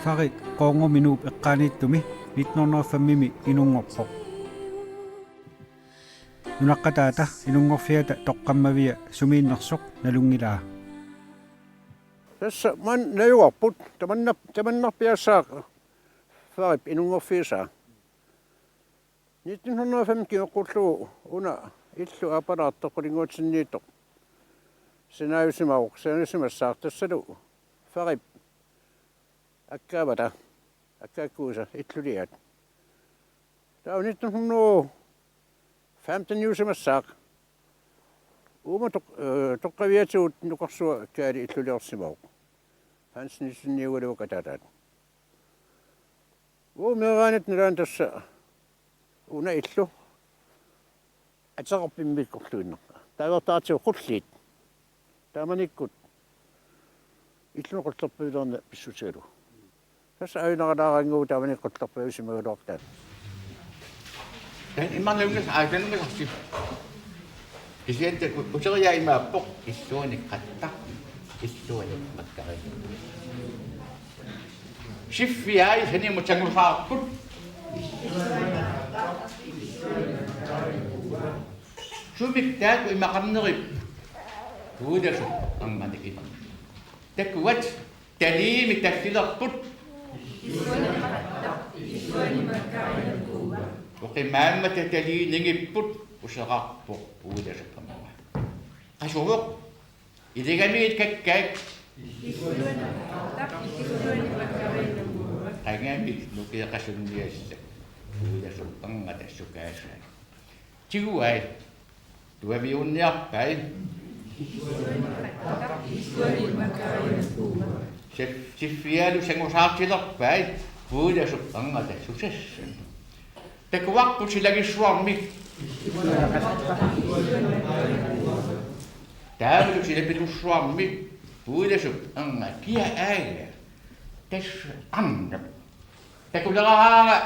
Fari qoongorminuup eqqaaniittumi 1905 inungorpoq nunaqqataata inungorfiata toqqammavia sumiinnersoq nalungilaa tässä man neuvopput tämän piässä farip inungorfiisa 1905 qullu una illu aparaattoqulingutsinniito sinaysimauq sinaysimassaartassalu farip akkaavata akkaakkuusa illuliat taa 1915 yuusimassaaq uuma toqqaviatuut nuqarsua kaali illuliorsimauq hansnissinniugaluukataataat uumeraanit nilaan tassa una illu ataqarpimmikkorluinnerpa taavertaatigu qulliit taamanikkut illunequllerpuilerna pissutigalu tassa ainaranaarannguu taamaniqqullerpuusimagaluartaat immanlungas aatanungasarsi kisiente uteriaimaappoq issuuniqqatta issuuni makkari shiffiai sanimutangulfaarput sumiktaat imaqarnerip tuudasu angmanikit takuat taliimi tassilerput uqimaamma tataliiningipput userarpoq uudasaqamma qasuvoq iligamiit kakkaak qangaamik nukiaqasunniassa uudasuq angatassukaasaa tiguai tuaviunniarpai siffialu sangusaartilerpai uudasuq angatassusassa takuarputilagissuarmik taavelu silapilussuarmik uudasuq anga kia aaga tässä anda takuleraara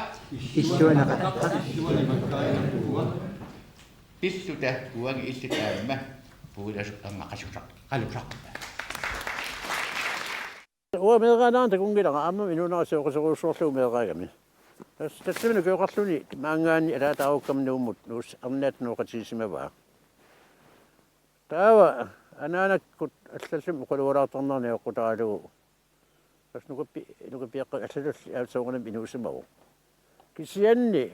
pissuta kuangi issitaamma uudasuq anga qasusaq qalusaq uameraanaan takungilanga amma minunaasuoqasuruussuorluumeeraagami tassuminu kioqarluni maangaani alaataaukkam nuus arnaat nuuqatiisimavaa taava anaanakkut аллаллум уқалуалаартарнарни оққутааlugu тас нукаппиаққа аллалулли аалсооқанам инуусимаву кисианни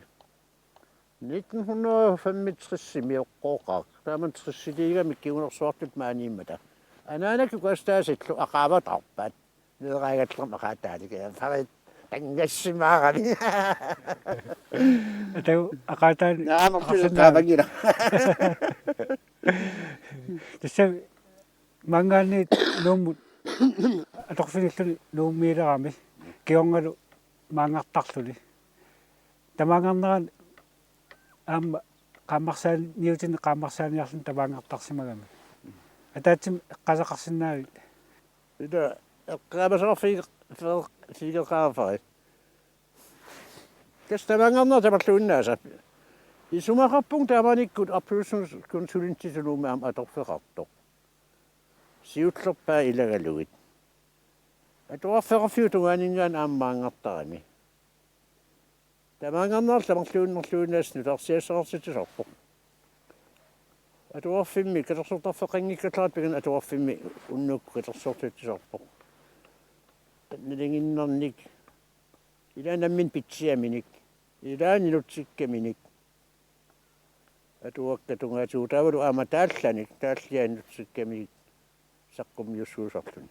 1965 миоққооқаақ тааман триссилигами кигунерсуартут маанииммата анаанакку кастаасиллу ақааватарпаат неераагатлерма qaataалига фарит тангассимаарани атау ақаатаан наамерлуқаавагила тасса мангаани нууммут аторфилиллуни нууммиилерами кионгалу маангартарлуни тамаангаарнеран аама qaammarsaani niutini qaammarsaaniарлун тамаангартарсимагами атаатсим эққасақарсинаави ида эққаабасарфиг фигеқаафари кестамаангаарнер тамарлуиннааса исумақарпун тааманиккут арплусунс консулентисулуумаам аторфеқарто сиутлерпаа илагалугит атуарфеқарфиутугаанинган ааммаангартарами тамаангаарнер тамарлуиннерлуинаассну тарсиассеқарситисорпо атуарфимми катерсортарфеқангиккатлаат пиган атуарфимми уннуукку катерсортитисорпо нилингиннерник илаанаммин питсиаминик илаанилутсиккаминик атуаккатунгаатуу таавалу аама таалланик тааллианутсиккаминик саққумиуссуусарлуни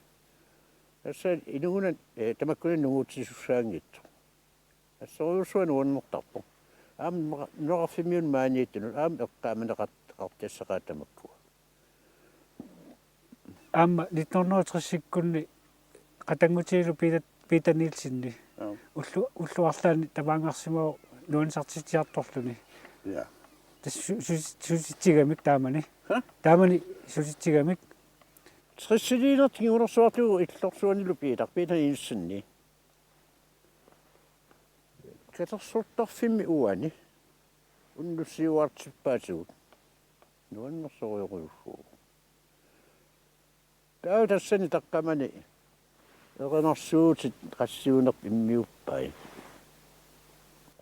асса инугунан тамаккунан нугуутсисуссаангитто ассориуссуан уаннертарпо аам норфимиун маанииттуну аам эққааманеқат артассақаатамаккуа аама 1930-сиккунни qatangutiilu piitaniilsinni уллуарлаани тамаангарсимау нуансартитиарторлуни я суситсигамик таамани суситсигамик триссилинер тигунерсуарлугу иллорсуанилу питаниилсинни катерсуртарфимми уани уннуссиуартиппаатигут нуаннерсориоруйуффуу таа тассани таққамани Erenersuutit qassiunerp immiuppai.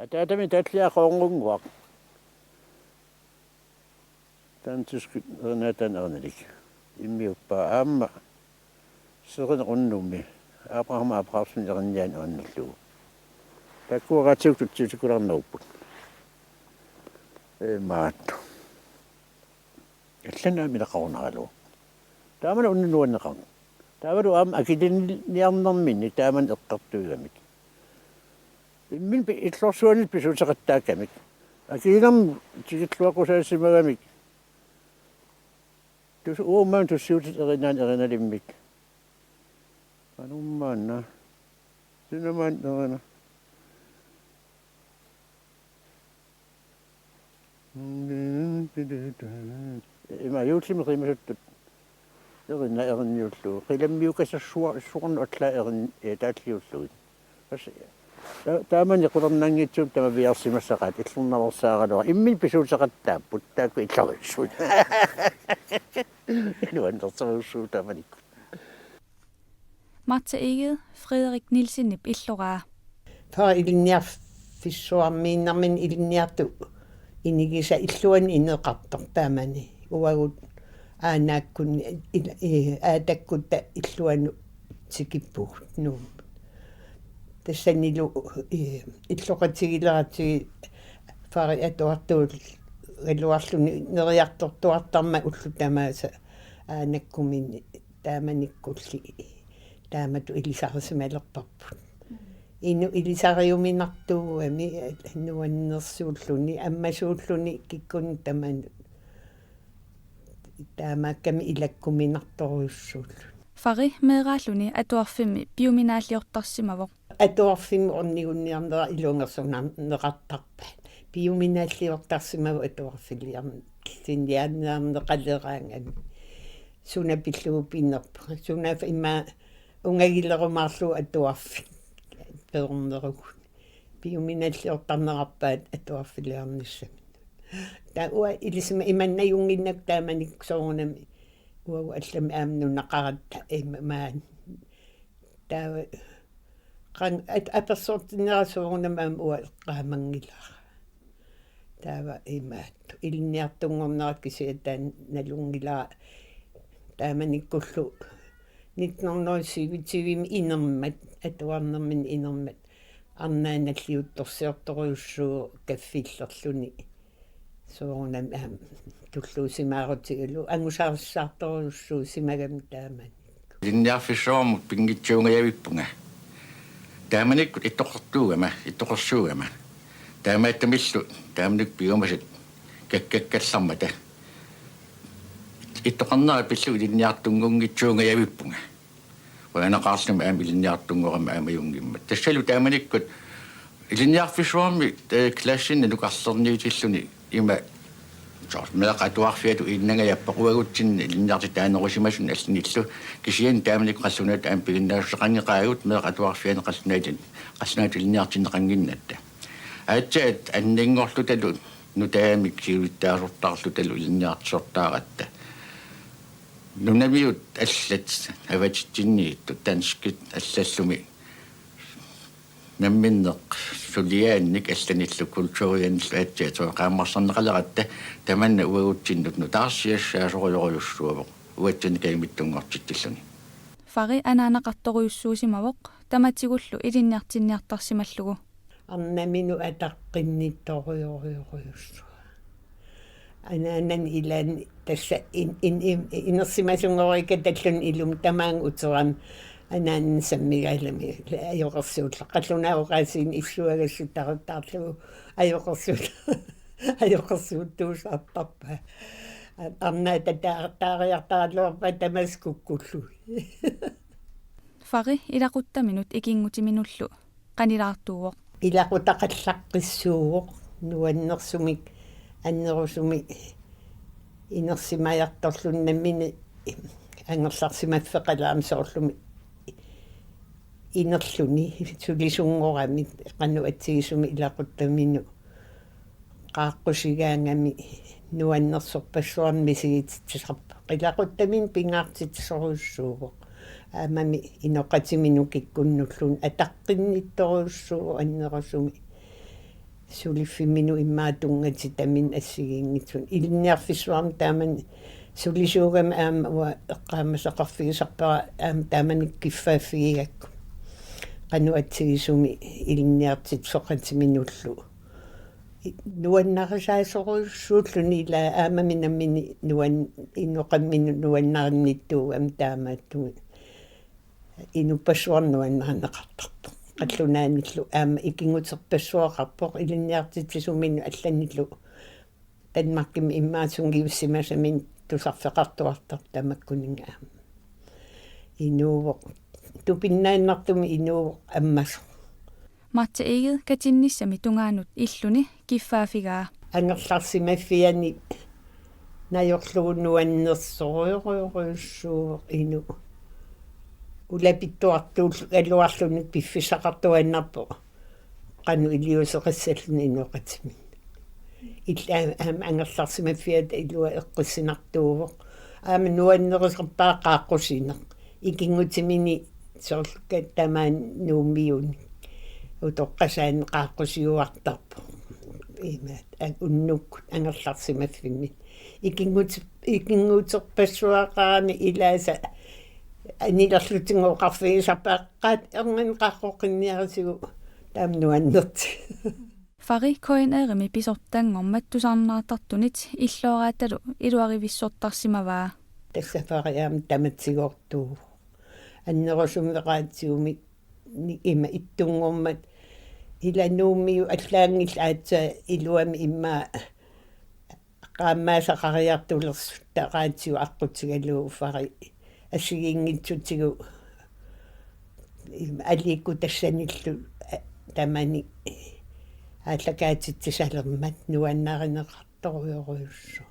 Ataatami tatliaqoorngunguaq. Tantuskut ernatan ernalik. Immiuppa aamma serenerunnummi. Abraham Abrahamsen ernjaan ernallu. Takkuaqatiututsutikularneruput. Maattu. Ellana milaqarunaralu. Taamana unnunuanneqarn. Taavaru am akidinniarnerminni taaman eqqartuigamik. Immin illorsuanit pisuutaqattaakkamik. Akidinam tikilluaqusaassimagamik. Tus uummaan tussiutit erinalimmik. Anummaanna. Sinamaan erina. Ima juutlimerimasuttut. Erina erinniullu. Qilammiukasassuarnu atla erin taatliulluit. Taaman iqulernaangitsuum tama viarsimassaqaat illernarersaaqalua immin pisuutaqattaapput taakku illarussuut. Nuannersarussuu tamanikku. Martha Egede, Frederik Nielsen illoraa. For ilniarfissuarmiinnermin ilniartu inigisa illuan ineqartor taamani uagut aanaakkun aatakkutta illuanu tikippugut nuu тассанилу иллоқатигилератиги фари атуартуул галуарлуни нериартортуартарма уллу тамааса аанаккумини тааманиккулли таамату илисарисималерпарпут ину илисариуминартууами нуаннерсууллуни аммасууллуни киккуни таман таамаакками илаккуминарторуйуссууллу Fari meeraalluni atuarfimi biominaaliortarsimavoq. Atuarfimi ornigunniarnera ilungersunarneqartarpaat. Biominaaliortarsimavu atuarfiliarn sinniaannearneqaleraangami. Suna pillugu pinnerpa. Suna imma ungagillerumaarlu atuarfi. Pernerug. Biominaaliortarnerarpaat atuarfiliarnissami. Ta ua ilisima imannajunginnak taamanik soorunami uau allami aamnunaqaratta imaan taawa qan apersortinnerasuornam aam ua qaamangilaa taawa imaattu ilniartungornerat kisiataan nalungilaa taamanikkullu 1977 inermat atuarnermin inermat arnaanalliuttorsiortoriussuu kaffillerluni soornam aam tulluusimaarutigulu angusaarssaartoriussuu simagam taaman Linniarfissuarmut pingitsuungajavippunga taamanikkut ittoqorsuugama taamaattamillu taamanik piumasit kakkakkallarmata ittoqarnera pillu linniartungungitsuungajavippunga waanaqaarsnama aam linniartungorama aamajungimmat tassalu taamanikkut linniarfissuarmi klassinna nuqarlerniutilluni ima meeqatuarfiatu innangajappaquagutsinni linniarti taanerusimasun allinillu kisian taamanik qassunaat aam piginnaarseqangiqaagut meeqatuarfiane qassunaatu linniartinneqanginnatta aatsaat anninngorlutalu nutaamik siulittaasortarlutalu linniartisortaaqatta nunamiut allat avatitsinniittu tanskit allallumi намминнеқ сулиаанник алланиллу культурианиллу аатсиатоо qaammarсарнеқалератта таманна уагутсиннут нутаарсиассаасориориуссуавоқ уатсини каимиттунгортиттиллуни Fari anaanaqartoruissuusimavoq tamatsigullu ilinniartinniartarsimallugu арнамину атаққиннитториориориуссу анаанан илаан тасса инерсимасунгорика таллун илум тамаан утерам анаан саммигаалами ajоқарсуулла қаллунааоқаасин иллуагассутарутаарлугу ajоқарсууттуусаартарпа арнаа татаариартаалуарпа тамаскуккуллу Fari ilaquttaminut ikinngutiminullu qanilaartuuvoq илақутақаллаққиссууоқ нуаннерсумик аннерусуми инерсимаярторлуннаммини ангерларсимаффеқалаам соорлуми инерлуни сулисунгорами қанну атсигисуми илақуттамину qaaqqusigaangami nuannersorpassuarmi sigitsisarpa qilaquttamин pingaartitsoruussuuvoq аамами иноқатимину киккуннуллун атаққиннитторуссуу аннерасуми сулиффимину иммаатунгати тамин ассигингитсун илинниарфиссуарми таамани сулисуугами аама уа эққаамасақарфигисарпара аама тааманик киффааффигигакку qanуатсигисуми илинниартит соқатиминуллу нуаннарисаасоруйуссууллуни ила аамами наммини нуан инноқаммину нуаннаринниттуу ам таамааттуми инуппассуарнуаннарнеқартарпо қаллунааниллу аама икингутерпассуақарпоқ илинниартитсумину алланиллу Danmarkkim иммаасунгивиссимасамин тусарфеқартуартар тамаккунинга аама инууво тупиннаиннартуми инууво аммасо Matte eget katinissami tungaanut illuni kiffaafigaa. ангерларсимаффиани наёрлуунуаннерсориориориуссуу ину улапиттуартуул алуарлуник пиффисақартуаннарпо qanu илиусеқассаллуни инуақатими илла аама ангерларсимаффиат илуа эққиссинартуувоқ аама нуаннерисерпаа қааққусинеқ икингутимини соорлуккат тамаан нууммиуни утоққасаан қааққусиуартарпо имаат уннуккут ангерларсимаффимми икингутерпассуақарани илааса анилерлутингоқарфигисарпааққаат эрнан қаққоқинниарисигу таамнуаннерти Fari koinerimi pisortangormat tusarnaartartunit illooraatalu iluarivissortarsimavaa. тассафариаам таматсигортуу аннерусумеқаатсиуми има иттунгормат иланууммиу аллаангил аатса илуами иммаа qaammaasaqariartulersu taqaatsiu аққутигалуу фари ассигингитсутигу алиикку тассаниллу тамани ааллакаатитсисалермат нуаннаринеқарторуйоруйуссу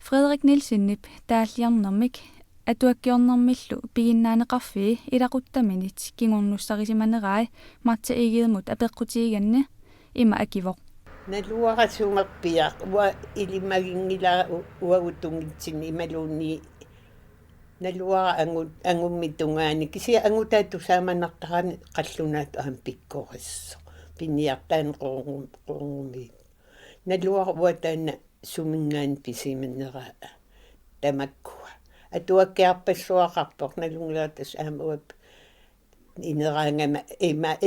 Frederik Nielsenip taalliarnermik atuakkiornermillu piginnaanеқарфии илақуттаминит кигорнуссарисиманераи Matte egeedmut апеққутигиганни има акивоқ налуарасумерпиа уа илимагингилаа уагутунгитсини ималуунни налуара ангумми тунгаани кися ангутаату сааманартарани қаллунаат аам пиккориссо пинниартаан қоорумми налуара уатаана сумингаан писиминнера тамаккуа атуаккиарпассуақарпоқ налунгилаатас аамуап инераангама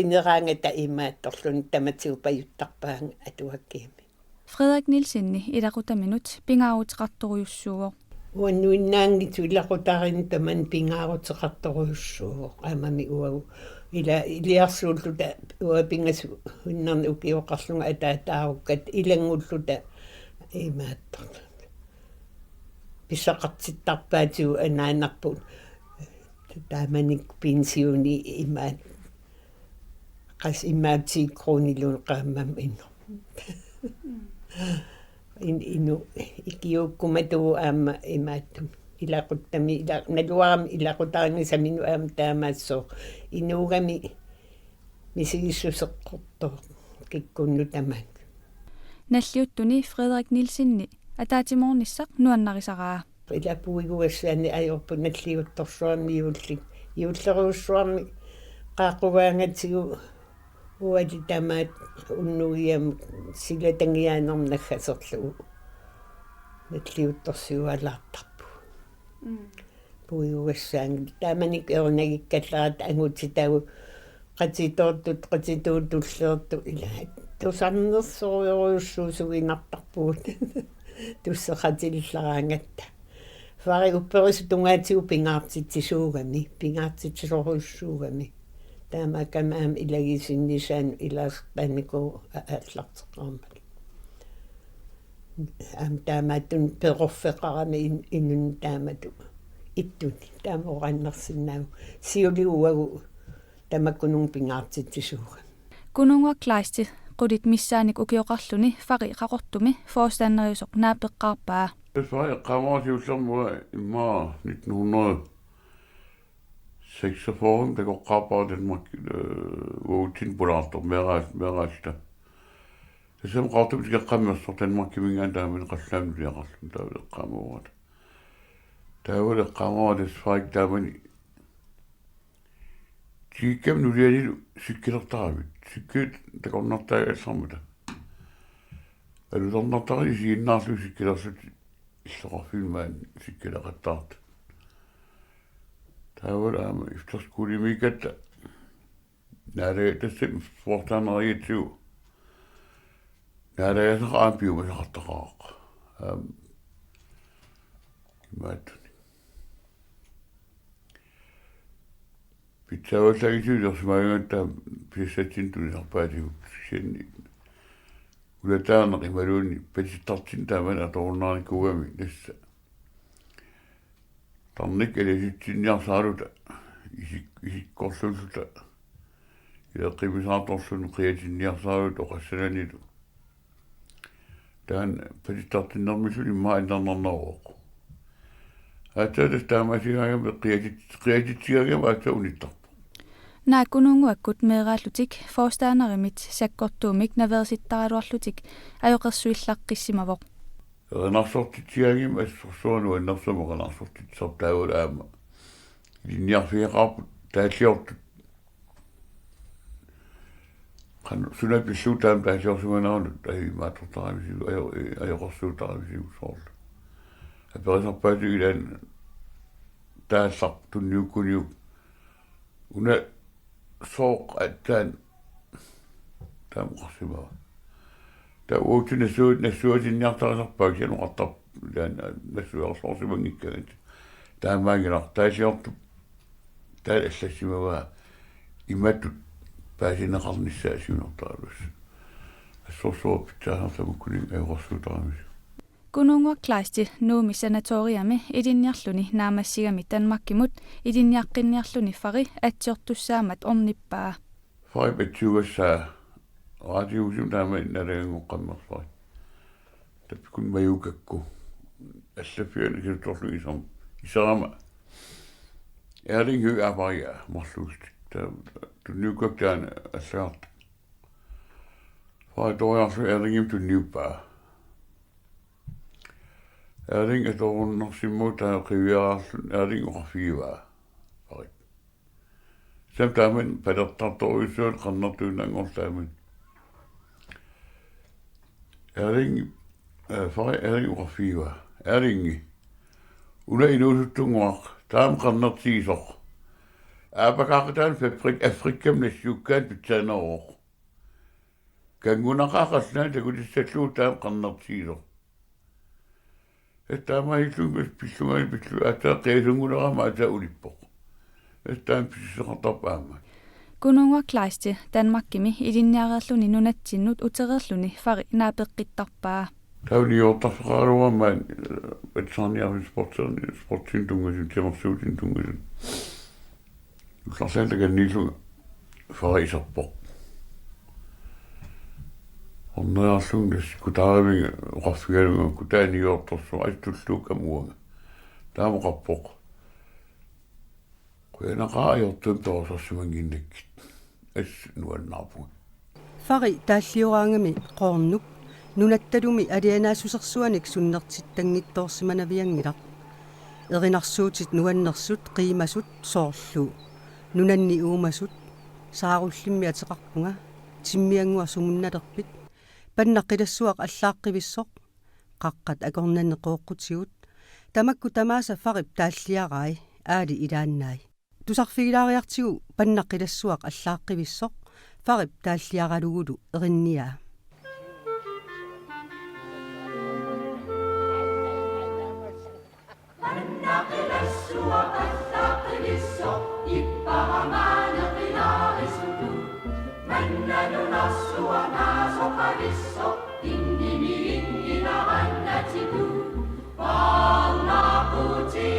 инераангата имаатторлун таматиупаюттарпаанга атуаккиами Frederik Nielsenni илақутаминут пингаарутеқарторуйуссууо уаннуиннаангиту илақутарин таман пингаарутеқарторуйуссууо аамами уагу илиарсууллута уапингасу хуннарни укиоқарлунга атаатааруккат илангуллута имааттор писақартиттарпаатиу анаанарпут тааманик пенсиони имаат қас имаатси кронилун qaamam ину икиуккумату аама имааттум илақуттами налуарами илақутаарнисамину аама таамаассоо инуугами мисигиссусеққорто киккунну тамаак наллиуттуни Frederik Nielsenni атаатимоорниссақ нуаннарисараа илапуигуассаани аёрпу наллиутторсуарми иуллеруссуарми qaaqqugaangatigu уали тамаат уннуиам силатангиаанернаггасерлугу наллиутторсуалаартарпу пуигуассаанги тааманик эрнагиккалларат ангутитагу qatitoortut qatituutulleertu ila тусарнерсориоруйуссуу сугинартарпуут туссеқатиллараангаtta фари упперису тунгаатигу пингаартитсисуугами пингаартитсисоруйуссуугами таамакамаам илагисиннисаан илаасертаанику ааллартеқармат ам таамааттун перорфеқарами инун таамату иттуни таамораннерсиннаагу сиулиуагу тамаккунун пингаартитсисууга kununguaklaasti qudit missaanik ukioqarluni fari qaqortumi forstaneriusoq naapeqqaarpaa Desværre Kammerhusområdet i maj 1946, der går krabber Danmark hvor tilbudder med rejste. Det som ret vi skal komme så Danmark i min der med resten bliver resten der kommer. Der var det kommer desværre der men Tiikkäm nu lieli sikkilertaravit. Sikkit takornartaa allarmuta. Alutornartari siinnaarlu sikkilersut иллоқарфилмаан sikkileqattaart. Таавала ифтерскулимикатта наале тассам спортаанериитсуу наалаасақаапиумасақартақаақ имааттуни питсаваллагисуулерсимаангатта писсатсинтунисарпаатигут сианни улатаанеқи малуунни патиттартин таамана аторуннаарниккугами тасса тарник элиситсинниарсаалута исиккорлуллута иаққимисаарторлуну қиатинниарсаалут оқассананилу таан патиттартиннэрмисуни имма иннарнарнарооқ атаатас таамасигаагами қиатитсигаагами атауниттарпу нааккунуунгуаккут меэрааллутик форстаанаримит саккортуумик наверситтаралуарлутик аёқерсуиллаққиссимавоқ нарсортитсиагим ассорсуану аннарсамоқ нарсортитсартаагулаама линниарфиақарпут тааллиортут қан сунапиллуутаам тааллиорсуганаарнут аимаатортарамисигу аёқорсуутарамисигу соорлу аперисарпаатигилаан тааллар тунниуккуниук уна сооқ аттаан таамоқарсимава тауутунасуут нассуатинниартарисарпаак сиануқартар лаан нассуерсорсимангиккагат таамаагинар тааллиорту таал аллассимава иматтут паасинеқарниссаа сиунертаалус ассорсуоп таасартамуккуни аёқорсуутарамис кунунгуаклаасти нууми санаториами илинниарлуни наамассигами танмаккимут илинниаққинниарлуни фари атсиортуссаамат орниппаа фари патсугассаа радиусун таама налагангоққаммерсари тапкун маюкакку аллафиани килторлу исам исарама эрлингү апария марлуулт тунниуккаан аллаарт фари ториарсу эрлингим тунниуппаа эрлинг эторуннэрсиммута қивиараарлун эрлинг оқарфигиваа фари самтааман палертарторуйсуут қаннартуунангорлааман Erling far Erling Rafiwa Erling ulla inuusuttunguaq taamqarnertigisoq aapakaaqataan Afrikkam nassukkaat pitsaanaruoq kangunaqaaqallaan takutissalluut taamqarnertigisoq taamaahillungas pillungaani pillu ataa qiisungulerama ataa ulippoq taam pisseqartarpaama кунунгуаклаасти танмаккими илинниареерлуни нунатсиннут утерерлуни фари наапеққиттарпаа тавниортарфеқаралуамаан патсаарниарфи спортин тунгасун темерсуутин тунгасун улларсаалтаганнииллунга фарисарпоқ орнеарлунгас кутаараминга оқарфигалунга кутааниорторсу аттуллук амуунга таамоқарпоқ куянақаajortum тоорсэрсимангиннаккит ас нуаннаарпу фари тааллиораангами qoornuk нунатталуми алианаасусерсуаник суннертиттангитторсиманавиангилар эринарсуутит нуаннерсут қиимасут соорлу нунанни уумасут сааруллимми атеқарпунга тиммиангуа сумунналерпит паннаққилассуақ аллааққивиссоқ қаққат акорнанеқооққутигут тамакку тамааса фарип тааллиарай аали илааннаи тусарфигилаариартигу паннаққилассуақ аллааққивиссоқ фарип тааллиаралугулу эринниаа паннаққилассуақ аллааққивиссоқ иппарамаанеқилаарисуту манналунарсуа наасоқависсоқ иннимиингилараннатигу пааллаақути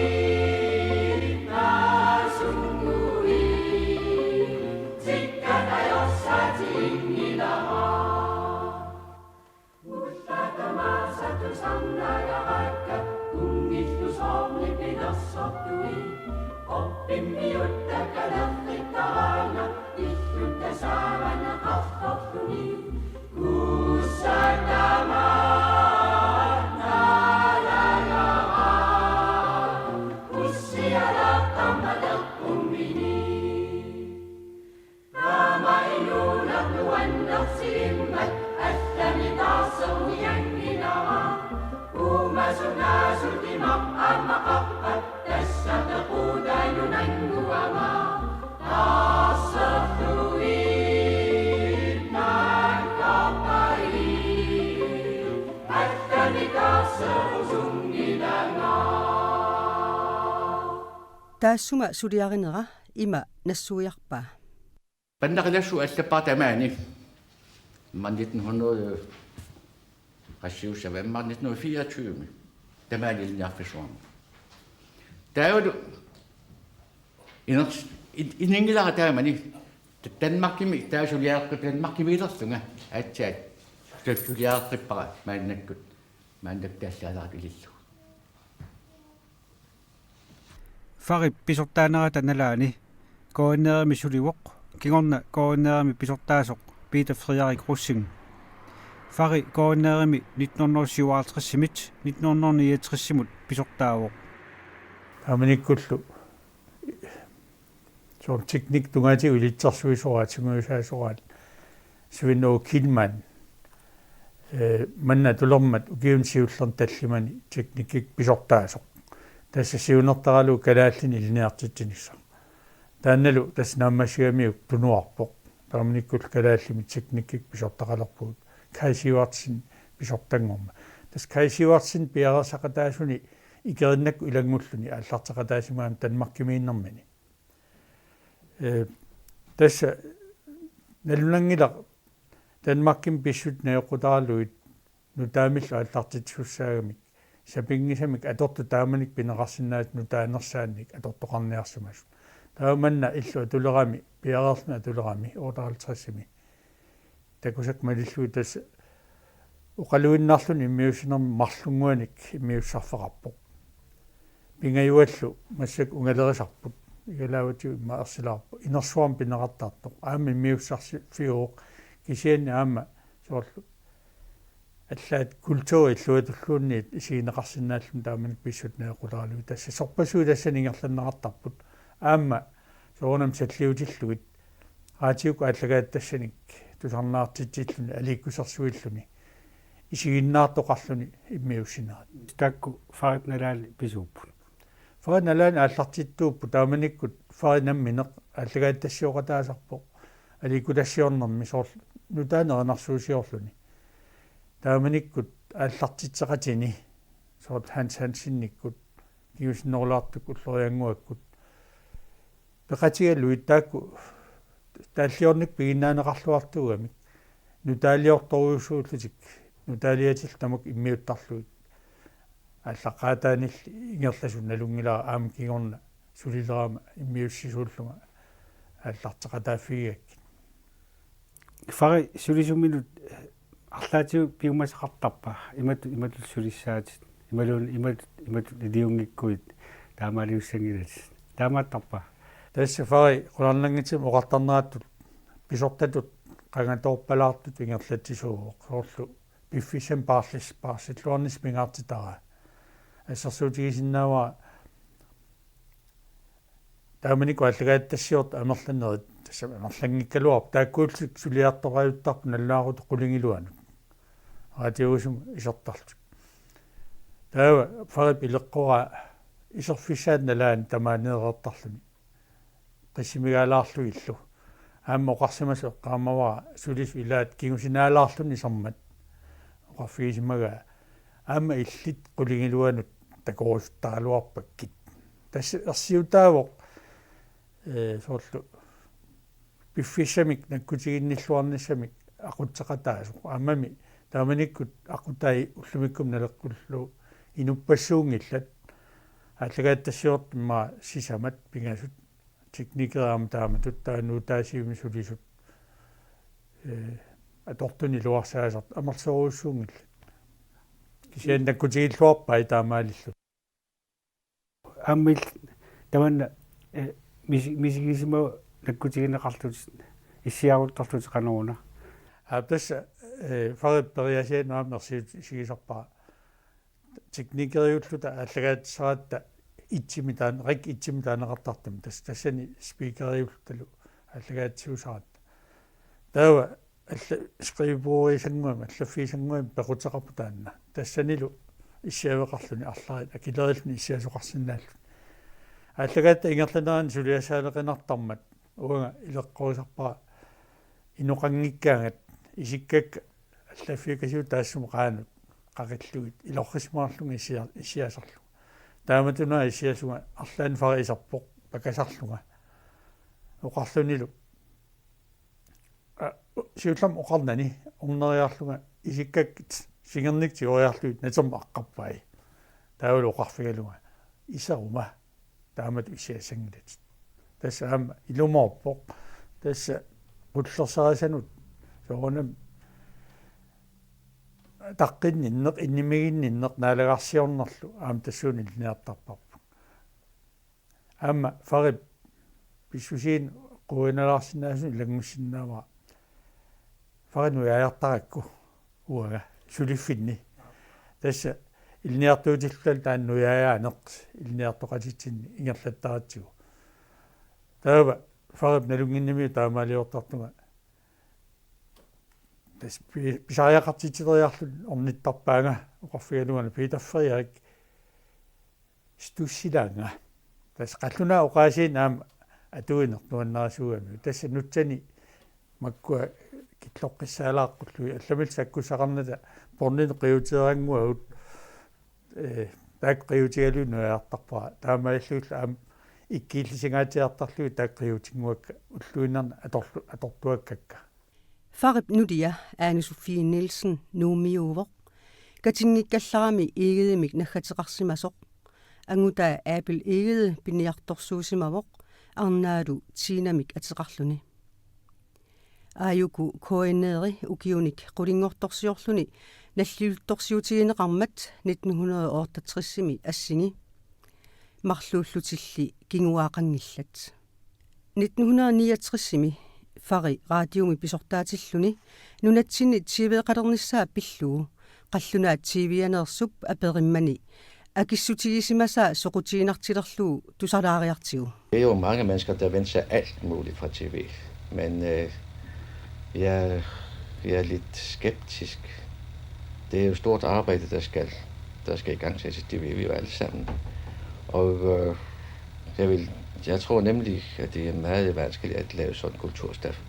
Taassuma suliarinera ima nassuiarpaa. Pannaqilassu allappa tamaani. Man 1900 qassiussa vemma 1924. Tamaani linjarfisuam. Taawdu iningila taamani Danmarkimi taasuliaqqip Danmarkimiilersunga atsaat suliaqqippa maannakkut maannaktaallalaat ilillu. Fari pisortaanera nalaani koonneerimi suliwoq kingorna koonneerimi pisortaasoq Peter Frederik Russing Fari koonneerimi 1957 1969 pisortaawoq Amanikkullu so teknik tungaati ulitsersuisuaatsunguisaasoraat suinno Kidman manna tulormat ukiunsiullern tallimani teknikik pisortaasoq tässä siunertaralu kalaallini iliniartitsinissa taannalu tässä naammassiamiuk tunuarpoq taamanikkul kalaallimi teknikik pisortaqalerpuut kaisiuartsin pisortangorma tässä kaisiuartsin piarersaqataasuni ikerinnak ilangulluни аллартақатаасимаам танмаркимииннэрмини tässä налунангила танмарким писсут наёқутаралуит нутаамилла аллартитсуссаагамик сапингисамик аторту тааманик пинеқарсинаат нутаанерсаанник атортоқарниарсумас тааманна иллу атулерами пиареерна атулерами 58 такусак малиллуи tässä уқалуиннаарлун иммиусинерми марлунгуаник иммиуссарфеқарпоқ пингаюаллу массак унгалерисарпут игалаавату иммаерсилаарпу инерсуарм пинеқартаартоқ аама иммиуссарси фиооқ кисианни аама соорлу аллаат культури иллуатуллуунниит исигинеқарсинааллум тааманик писсут неэқуларалуи тасса сорпасуи тассанингерланнеқартарпут аама соонам саллиутиллугит раатиук аллагаат тассаник тусарнаартитсиллуни аликкусерсуиллуни исигиннаартоқарлуни иммиуссинерат такку фарит налаани писууппут фарит налаани аллартиттууппу тааманиккут фаринамминеқ аллагаат тассиоқатаасарпоқ аликкутассиорнэрми соорлу нутаанеринарсуусиорлуни тааманиккут аллартитсеқатини соорл хансинниккут киусиннерлаартук уллериангуаккут пеқатигаллуит таакку тааллиорник пигиннаанеқарлуартугамик нутаалиорторуусууллутик нутаалиатил тамак иммиуттарлуит аллаққаатаанил ингерласун налунгилаа аама кигорна сулилерама иммиуссисууллуга аллартеқатааффигак фари сулисумминут арлаатиу пиумасеқартарпа имату сулиссаатит имат лиунгиккуит таамаалиуссангилат таамааттарпа tässä fari qulannangitsim oqartarnerattut pisortatut qangatorpalaartut ingerlatsisuuq soorlu piffisam paarsilluarnis pingaartitara ассерсуутигисиннаава тааманику аллагааттассиорт амерланнерит тасса амерлангиккалуар тааккууллик сулиартораюттарпу наллаарут qulingилуанут радиусум исертарлу таава фари пилеққора исерфиссаат налаан тамаанеэртарлуни тассимигаалаарлу иллу аама оқарсимас эққаамава сулис илаат кигусинаалаарлуни сармат оқарфигисимага аама иллит qulingилуанут такоруссутаралуарпаккит тасса ерсиутаавоқ соорлу пиффиссамик наккутигинниллуарниссамик ақутсеқатаасоқ аамами тааманиккут ақутай уллумиккум налеққуллу инуппассуунгиллат аллагааттассиорт имма сисамат пингасут teknikeraam taama tuttaannuutaasiumi sulisut atortuni luarsaasart amersoruussuungillat kisian nakkutigilluarpai taamaalillu аммил таманна мисигисимо наккутигинеқартут иссиагуттарлут канаруна тасса фариппериасиат наамерсиут сигисарпаа teknikeриуллута аллагаатсаратта итсимитаан рик итсимитаанеқартартам тассани спикериуллуталу аллагаатсиусарат таава алла скрибуорисангуама аллаффисангуама пеқутеқарпу таанна тассанилу иссиавеқарлуни арларит акилериллуни иссиасоқарсинааллу аллагаатта ингерланеран сулиасаалеқинартармат уга илеққорисарпаа инуқангиккаангат исиккак аллаффикасиу таассуму qaanut qaqilluit ilorrismaarlunga isiasarlu taamatuna isiasuga arlaan farisarpoq pakasarlunga uqarlunilu siullam uqarnani orneriarlunga isikkakit singernikti oriarluit naterma aqqarpai taavulu uqarfigalunga isaruma taamatu isiasanglat tässä am ilumorpoq tässä ullersaраsanут soorunam taqqinninneq innimiginninneq naalagarsiornerlu aam tassuun ilniartarparpu aama farip pissusiin quinalaarsinaasun langussinnaava farinu yaartarakku uaga suliffinni tässä ilniartuutillal taannuyaayaaneq ilniartoqatitsinni ingerlattaratsigu taava farip nalunginnimi taamaaliortartunga tas pisariaqartititariarlun ornittarpaanga uqarfigalungana Peter stussilaanga tas qalluna uqaasiin aama atuineq nuannarasuugami tassa nutsani makkua kitloqqissaalaaqqullui allamil sakkusaqarnata pornin qiuteranguagut taak qiutigalunuaartarpara taamailluulla aam ikkiillisingaatiartarlui taak qiutinguakka ulluinarna atortuakkakka Farip nudia Ane Sofie Nielsen nuumiuvoq katingikkallarami iigedimik naggateqarsimasoq anguta Apple iigede piniartorsuusimavoq arnaalu tiinamik ateqarluni ayuku koineeri ukiunik qulingortorsiorluni nalliultorsiutigineqarmat 1968-simi assingi marluullutilli kinguaaqangillat 1969-simi fari radiumi pisortaatilluni nunatsinni TV-qalernissaa pilluu qallunaat TV-aneersup aperimmani akissutigisimasa soqutiginartilerluu tusalaariartigu. Det er jo mange mennesker, der venter sig alt muligt fra TV, men jeg er lidt skeptisk. Det er jo stort arbejde, der skal i gang sættes, det ved vi jo alle sammen. Og jeg tror nemlig, at det er meget vanskeligt at lave sådan kulturstof.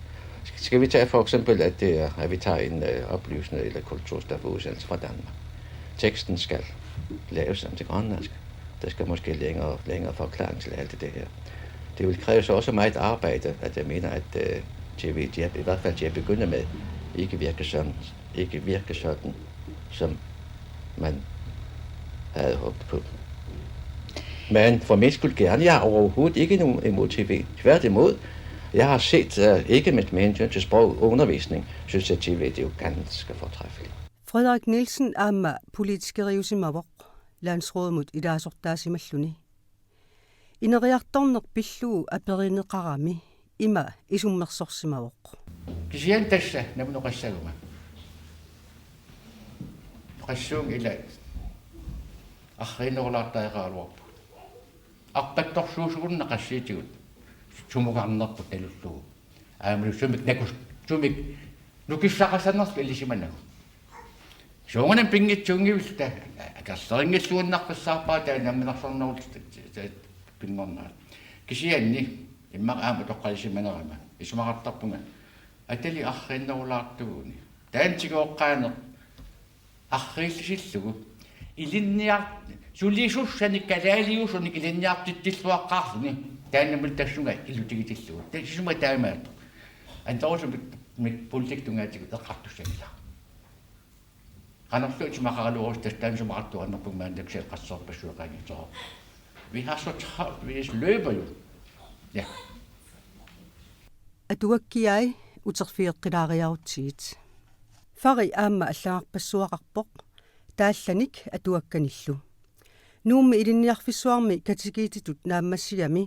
Skal vi tage for eksempel, at vi tager en oplysende eller kulturstofudsendelse fra Danmark. Teksten skal laves som til grønlandsk. Der skal måske længere forklaring til alt det her. Det vil kræve så også meget arbejde, at jeg mener, at TV, i hvert fald til at begynde med, ikke virker sådan, som man havde håbet på. Men for mig skulle gerne, jeg har overhovedet ikke nogen imod TV. Tværtimod, jeg har set, ikke med hensyn til sprogundervisning, synes jeg TV, det er jo ganske fortræffeligt. Frederik Nielsen amma politiske riusimavoq landsrådmut idaasortaasimalluni ineriartorneq pilluu aperineqarami ima isummersorsimavoq kisian tassa namunoqassaguma qassuung ila arriinerulaartaiqaaluarpu aqpattorsuusugunna qassiitigut sumugarnerpu talullugu aamulu sumik nukissaqasannerlu ilisimannagu soongan pingitsuungivista akasseringissuunnarpissarpaa taanamminarsornerut pingornaa kisianni immaq aama toqqalisimanerama isumaqartarpunga atali arriinnerulaartuguni taantigooqqaaneq arriillisillugu ilinniar sulisussani kalaaliusunik ilinniartittilluaqqaarluni taannamul tassunga illutigitillugu tassunga taamaat antorusum mit politiktungaatigut eqqartussanila qanerluut maqaraluurustas taansumarartuannerpugmaandaksel qassorpassuaqaangitoro vi har så travlt vi løber jo ja atuakkiai uterfiiqqilaariarutiit fari aamma allaarpassuaqarpoq taallanik atuakkanillu nuummi ilinniarfissuarmi katigiititut naammassiami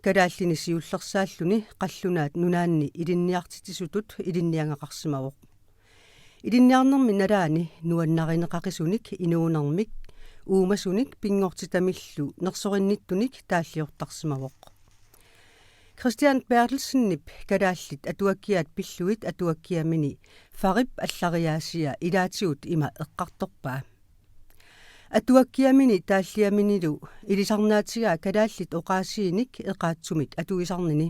kalaallini siullersaalluni qallunaat nunaanni ilinniartitisutut ilinniangaqarsimavoq ilinniarnermi nalaani nuannarineqaqisunik inuunermik uumasunik pingortitamillu nersorinnittunik taalliortarsimavoq Christian Bertelsen-nip kalaallit atuakkiaat pilluit atuakkiamini farip allariaasia ilaatigut ima eqqartorpaa atuakkiamini taalliaminilu ilisarnaatigaa kalaallit oqaasiinik eqaatsumik atuisarnini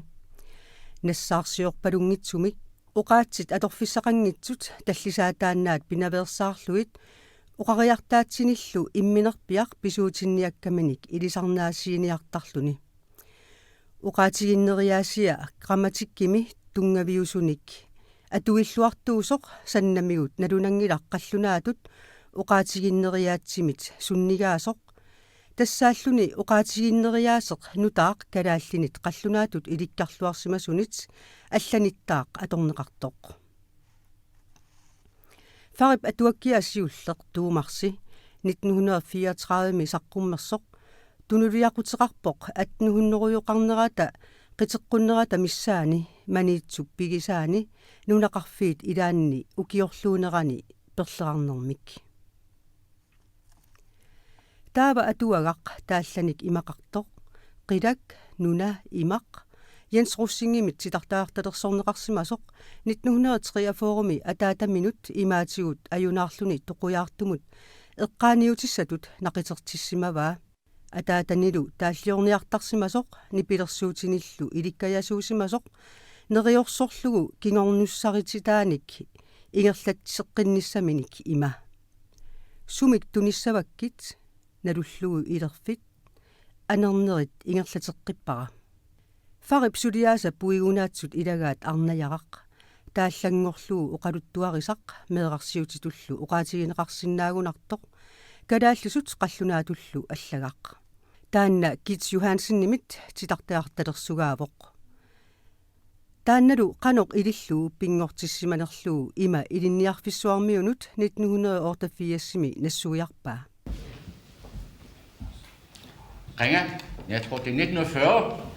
nassaarsiorpalunngitsumik oqaatsit atorfissaqanngitsut tallisaataannaat pinaveersaarluit Uqariartaatsinillu imminerpiaq pisuutinniakkamik ilisarnaassiiniartarluni. Uqaatiginneriaasia grammatikkimi tungaviusunik atuilluartuusoq sannamigut nalunangilaq qallunaatut uqaatiginneriaatsimit sunnigaasoq тассааллуни уqaatiginneriaaseq nutaaq kalaallinit qallunaatut ilikkarluarsimasunit алланиттаақ аторнеқартоқ Farib atuakkiassiulleq tuumarsi 1934 саққуммерсоқ tunuliaqutiqarpoq 1800-rujuqarnerata qiteqqunnerata missaani maniitsuk pigisaani nunaqarfiit ilaanni ukiorluunerani perlerarnermik taava atuagaq taallanik imaqartoq qilak nuna imaq Jens Russingimit sitartaartalersorneqarsimasoq 1943 ataataminut imaatigut ajunaarluni toqujaartumut eqqaaniutissatut naqitertissimavaa ataatanilu taalliorniartarsimasoq nipilersuutinillu ilikkajasuusimasoq neriorsorlugu kingornussarititaanik ingerlatseqqinissaminik ima sumik tunissavakkit nalullugu ilerfit anernerit ingerlateqqippara Farib suliaasa puigunaatsut ilagaat arnajaqaq taallangorlugu uqaluttuarisaq meeqarsiutitullu uqaatigineqarsinnaagunartoq kalaallusut qallunaatullu allagaq taanna Kits Johansen-nimit titartaartalersugaavoq taannalu qanoq ilillu pingortissimanerlugu ima ilinniarfissuarmiunut 1988-simi nassuiarpaa Ringa, jeg tror det er 1940.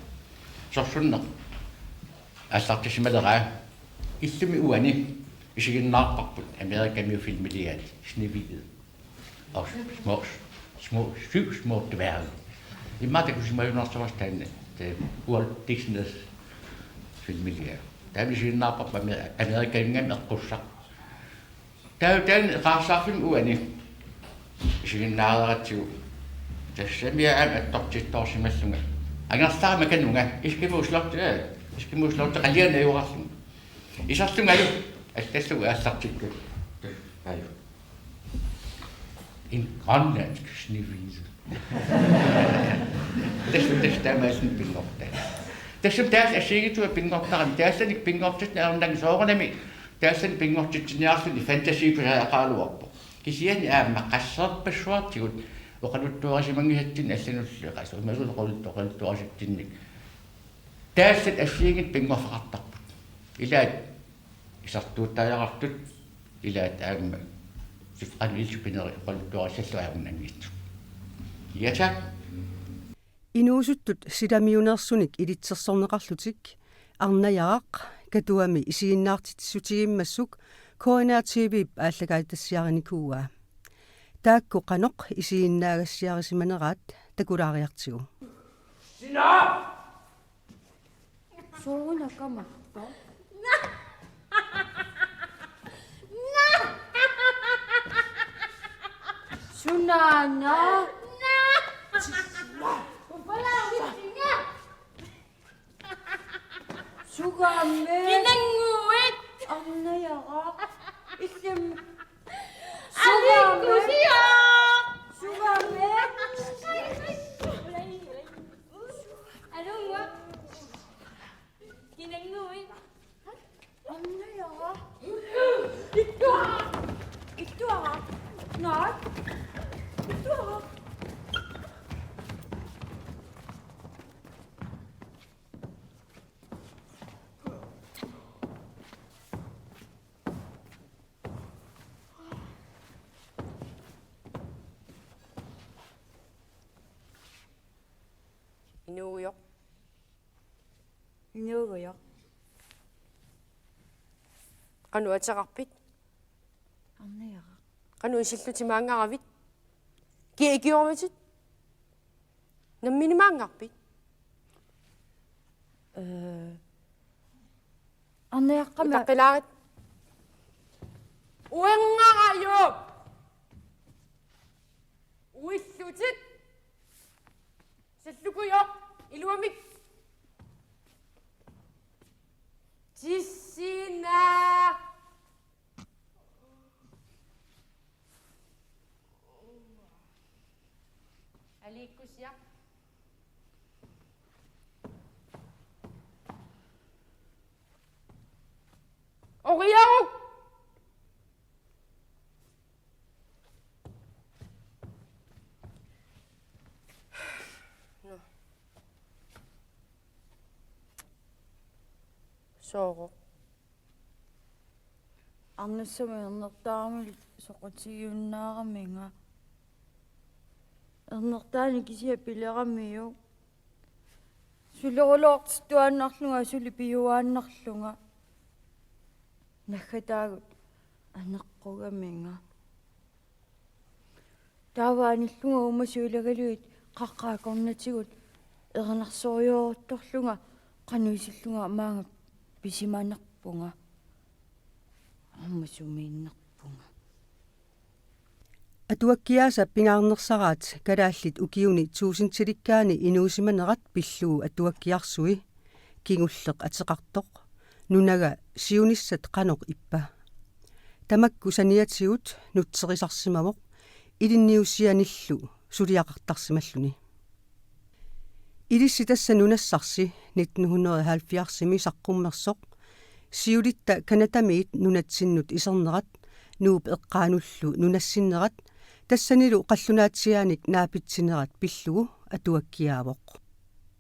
Så sådan assartissimalera illumi uani isiginnaarparput amerikammiufilmiliat Snehvide og syv små dværge. I matte kusimajunarsavastan det Walt Disneys filmiliat. Der vil isiginnaarparput amerikammimerqussa. Der er den rasafilm uani isiginnaaratiu. Tässä minä attortittorsimassunga. Angarstarma kanunga iskimuuslorte qallianajuarlun isarlungalu allassugu aassartikku aju in grønlandsk Snehvide tamasen pingorta tassum taas asigitua pingortaram taasanik pingortit naarnang sooranami taasan pingortitiniarluni fantasiipusaqaaluarpo kisiani aamma qasserpassuartigut oqaluttuarasimangihattin allanulleqas umasulqoluttoqaluttuarasittinnik taassat assiigit pingorfaqartarput ilaat isartuuttaajaqartut ilaat aamma sifqanilsupineri qoluttuarassalluarunnangiittu yata inuusuttut silamiunersunik ilitsersorneqarlutik arnajaraq katuami isiginnaartitsutigimassuk KNR-TV ааллагаитассиаринikuuа таакку qanoq isiginnaaгассиарисиманераат такулаариартигу Sina! Sorunakamaqto. Sunana! Sugamme! Kinanguit! Arnajaraq! Islam Sugamme! Sugamme! Ano nga? Kinanguit! Arnajaraq! Ito ah! Not? Ito ah! Inuuyoq. Inuuguyoq. Qanu ataqarpit. Arniaqa. Qanu isillutimaangaravit. Kiikiormatit. Namminimaangarpit. Arniaqqama. Taqilaarit. Uengarayo. Uillutit. Sallukuyoq. Iluamik. Tissina. Aliikkusia. Oriaruk. No. Sooro. Арнассами соқутигиуннаараминга эрнертаани кисия пилерамиу сулерулоорт туаннарлунга сули пиуааннарлунга наггатаагут анеққугаминга таавааниллунга умасуулагалуит қаққаакорнатигут эрнарсориоорторлунга қануисиллунга маанга писиманерпунга аммасумииннерпунга атуаккиааса пингаарнерсараат калааллит укиуни туусинтиликкаани инуусиманерат пиллуу атуаккиарсуи кингуллеқ атеқартоқ нунага сиуниссат қанеқ иппа тамакку саниатигут нутсерисарсимавоқ илинниуссианиллу сулиақартарсималлуни илисси тасса нунассарси 1970-ми саққуммерсоқ сиулитта канатамиит нунатсиннут исернерат нууп эққаануллу нунассиннерат тассанилу қаллунаатсиааник наапитсинерат пиллугу атуаккиаавоқ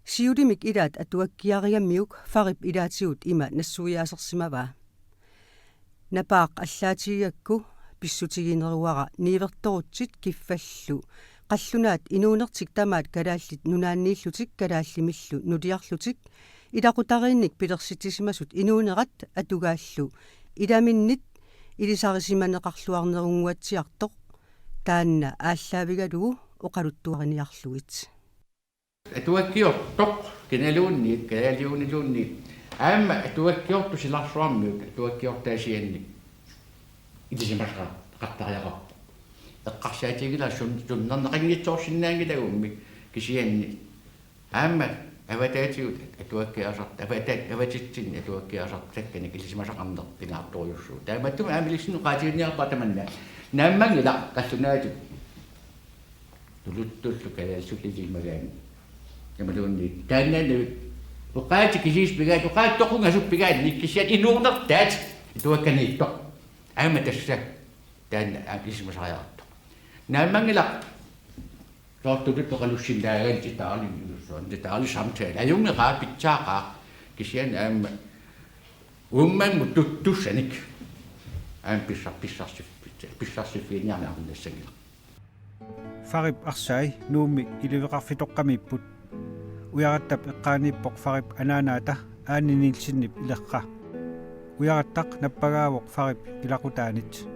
сиулимик илаат атуаккиариаммиук фарип илаатигут има нассуиаасерсимаваа напаақ аллаатигиакку писсутигинеруара ниверторутсит киффаллу қаллунаат инуунертик тамаат калааллит нунааннииллутик калааллимиллу нулиарлутик илақутариинник пилерситисимасут инуунерат атугааллу иламиннит илисарисиманеқарлуарнерунгуатсиартоқ таанна ааллаавигалугу оқалуттуариниарлугит атуаккиортоқ киналуунниит калаалиунилуунниит аама атуаккиортусиларсуармиут атуаккиортаасианник илисимасра қаттариақар эққарсаатигила суннернеқингитсоорсиннаангилагумми кисианни аама аватаатигут атуаккиасарт аватитсин атуаккиасарт такканик илисимасақарнер пингаартуйуссуу тааматтум аамилиссину qaatiginniarpa tamanna нааммангила кассунаатик тулуттуллу калаалсуллилимагаани ямалуунни тааннаалу уqaati кисис пигаат уqaat тоқунга суппигаат никкисиат инуурнертаат туакканиитто аама тасса таанна илисимасариарто нааммангила тоортулут тоқалуссиннаагаан титаалингиуссуан титаали самтаала аюнгеқаа питсаақаа кисиан аама уммангу туттуссаник аам писсарсиффиниарнаарнассагила фарип арсай нуумми иливеқарфитоққамиппут уяраттап эққаанииппоқ фарип анаанаата аанинилсиннип илеққа уяраттақ наппагаавоқ фарип илақутаанит